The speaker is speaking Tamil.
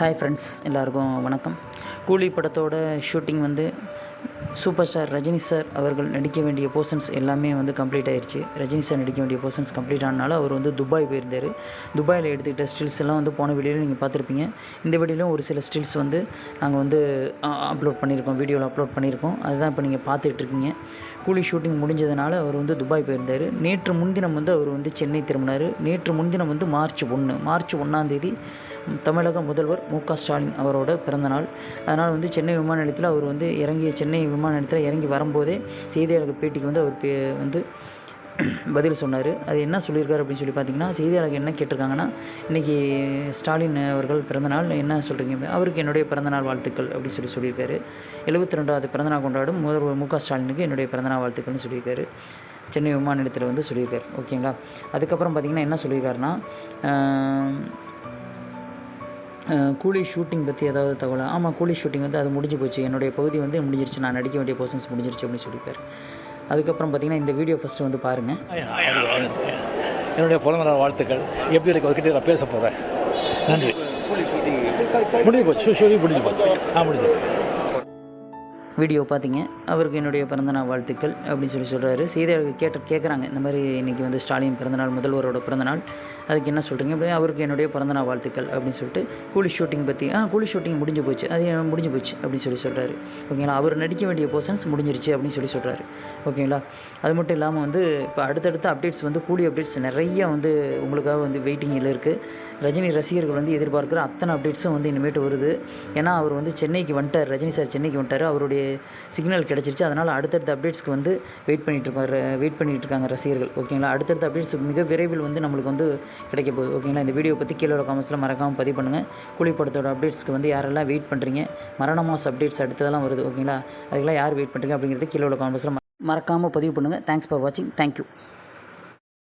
ஹாய் ஃப்ரெண்ட்ஸ், எல்லாருக்கும் வணக்கம். கூலி படத்தோட ஷூட்டிங் வந்து சூப்பர் ஸ்டார் ரஜினி சார் அவர்கள் நடிக்க வேண்டிய போர்ஷன்ஸ் எல்லாமே வந்து கம்ப்ளீட் ஆயிடுச்சு. ரஜினி சார் நடிக்க வேண்டிய போர்ஷன்ஸ் கம்ப்ளீட் ஆனனால அவர் வந்து துபாய் போயிருந்தார். துபாயில் எடுத்துக்கிட்ட ஸ்டில்ஸ் எல்லாம் வந்து போன வீடியோவில் நீங்கள் பார்த்துருப்பீங்க. இந்த வீடியோவிலும் ஒரு சில ஸ்டில்ஸ் வந்து நாங்கள் வந்து அப்லோட் பண்ணியிருக்கோம், வீடியோவில் அப்லோட் பண்ணியிருக்கோம். அதுதான் இப்போ நீங்கள் பார்த்துட்ருக்கீங்க. கூலி ஷூட்டிங் முடிஞ்சதுனால அவர் வந்து துபாய் போயிருந்தார். நேற்று முன்தினம் வந்து அவர் வந்து சென்னை திரும்பினார். நேற்று முன்தினம் வந்து மார்ச் 1 தமிழக முதல்வர் மு.க. ஸ்டாலின் அவரோட பிறந்தநாள். அதனால் வந்து சென்னை விமான நிலையத்தில் அவர் வந்து சென்னை விமான நிலையத்தில் இறங்கி வரும்போதே செய்தியாளர்கள் பேட்டிக்கு வந்து அவர் வந்து பதில் சொன்னார். அது என்ன சொல்லியிருக்காரு அப்படின்னு சொல்லி பார்த்தீங்கன்னா, செய்தியாளர்கள் என்ன கேட்டிருக்காங்கன்னா, இன்றைக்கி ஸ்டாலின் அவர்கள் பிறந்தநாள், என்ன சொல்கிறீங்க, அவருக்கு என்னுடைய பிறந்தநாள் வாழ்த்துக்கள் அப்படின்னு சொல்லியிருக்காரு. 72வது பிறந்தநாள் கொண்டாடும் முதல்வர் மு.க. ஸ்டாலினுக்கு என்னுடைய பிறந்தநாள் வாழ்த்துக்கள்னு சொல்லியிருக்காரு. சென்னை விமான நிலையத்தில் வந்து சொல்லியிருக்காரு. ஓகேங்களா. அதுக்கப்புறம் பார்த்திங்கன்னா என்ன சொல்லியிருக்காருன்னா, கூலி ஷூட்டிங் பற்றி ஏதாவது தகவல்? ஆமாம், கூலி ஷூட்டிங் வந்து அது முடிஞ்சு போச்சு, என்னுடைய பகுதி வந்து முடிஞ்சிருச்சு, நான் நடிக்க வேண்டிய போர்ஷன்ஸ் முடிஞ்சிருச்சு அப்படின்னு சொல்லியிருக்காரு. அதுக்கப்புறம் பார்த்திங்கன்னா இந்த வீடியோ ஃபஸ்ட்டு வந்து பாருங்கள். என்னுடைய பிறந்தநாள் வாழ்த்துக்கள். எப்படி எனக்கு அவர்கிட்ட நான் பேச போகிறேன். நன்றி. முடிஞ்சு போச்சு, ஷூட்டிங் முடிஞ்சு போச்சு. முடிஞ்சது. வீடியோ பார்த்தீங்க. அவருக்கு என்னுடைய பிறந்தநாள் வாழ்த்துக்கள் அப்படின்னு சொல்கிறாரு. செய்தியாளர்கள் கேட்குறாங்க, இந்த மாதிரி இன்றைக்கி வந்து ஸ்டாலின் பிறந்தநாள், முதல்வரோட பிறந்தநாள், அதுக்கு என்ன சொல்கிறீங்க அப்படி. அவருக்கு என்னுடைய பிறந்தநாள் வாழ்த்துக்கள் அப்படின்னு சொல்லிட்டு கூலி ஷூட்டிங் பற்றி கூலி ஷூட்டிங் முடிஞ்சு போச்சு, அது முடிஞ்சு போச்சு அப்படின்னு சொல்கிறாரு. ஓகேங்களா. அவர் நடிக்க வேண்டிய போர்ஷன்ஸ் முடிஞ்சிருச்சு அப்படின்னு சொல்கிறாரு. ஓகேங்களா. அது மட்டும் இல்லாமல் வந்து இப்போ அடுத்தடுத்த அப்டேட்ஸ் வந்து கூலி அப்டேட்ஸ் நிறைய வந்து உங்களுக்காக வந்து வெயிட்டிங்கில் இருக்குது. ரஜினி ரசிகர்கள் வந்து எதிர்பார்க்குற அத்தனை அப்டேட்ஸும் வந்து இனிமேட்டு வருது. ஏன்னா அவர் வந்து சென்னைக்கு வந்துட்டார், ரஜினி சார் சென்னைக்கு வந்துட்டார், அவருடைய சிக்னல் கிடச்சிருச்சு. அதனால் அடுத்தடுத்த அப்டேட்ஸ்க்கு வந்து வெயிட் பண்ணிகிட்டு இருக்காங்க ரசிகர்கள். ஓகேங்களா. அடுத்தடுத்த அப்டேட்ஸ் மிக விரைவில் வந்து நம்மளுக்கு வந்து கிடைக்க போகுது. ஓகேங்களா. இந்த வீடியோ பற்றி கீழே காமெண்ட்ஸில் மறக்காமல் பதிவு பண்ணுங்கள். கூலி படத்தோட அப்டேட்ஸ்க்கு வந்து யாரெல்லாம் வெயிட் பண்ணுறீங்க, மரண மாஸ் அப்டேட்ஸ் அடுத்ததெல்லாம் வருது. ஓகேங்களா. அதுக்கெல்லாம் யார் வெயிட் பண்ணுறீங்க அப்படிங்கிறது கீழே காமெண்ட்ஸில் மறக்காமல் பதிவு பண்ணுங்கள். தேங்க்ஸ் ஃபார் வாட்சிங். தேங்க்யூ.